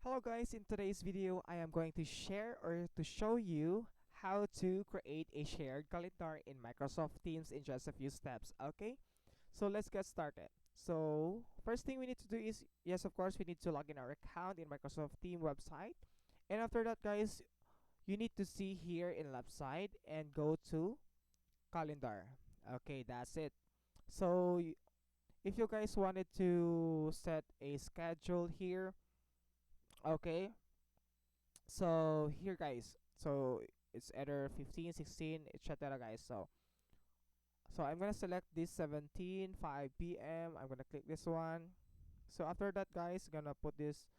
Hello guys, in today's video I am going to share or to show you how to create a shared calendar in Microsoft Teams in just a few steps. Okay, so let's get started. So first thing we need to do is, yes, of course, we need to log in our account in Microsoft Team website. And after that, guys, you need to see here in left side and go to calendar. Okay, that's it. So if you guys wanted to set a schedule here, okay, so here guys, so it's either 15, 16, etc guys. So I'm gonna select this 17 5 p.m. I'm gonna click this one. So after that, guys, gonna put this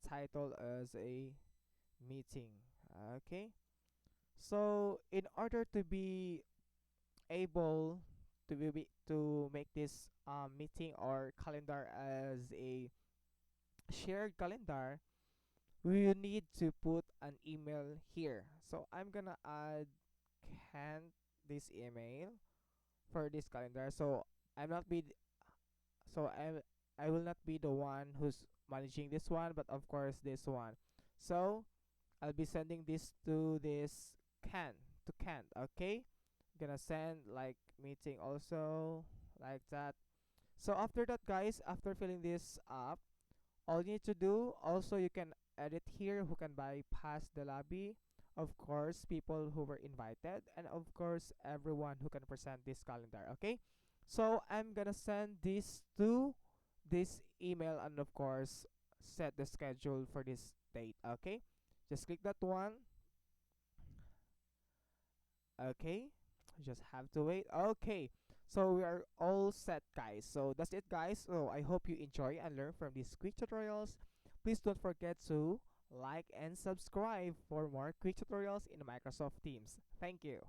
title as a meeting. Okay, so in order to be able to make this meeting or calendar as a shared calendar, we will need to put an email here. So I'm gonna add can this email for this calendar. So I'm not be so I will not be the one who's managing this one, but of course this one. So I'll be sending this to this can. Okay, gonna send like meeting also, like that. So after that, guys, after filling this up, all you need to do, also you can edit here who can bypass the lobby. Of course, people who were invited, and of course, everyone who can present this calendar. Okay, so I'm gonna send this to this email, and of course, set the schedule for this date. Okay, just click that one. Okay, just have to wait. Okay, so we are all set, guys. So that's it, guys. So I hope you enjoy and learn from these quick tutorials. Please don't forget to like and subscribe for more quick tutorials in Microsoft Teams. Thank you.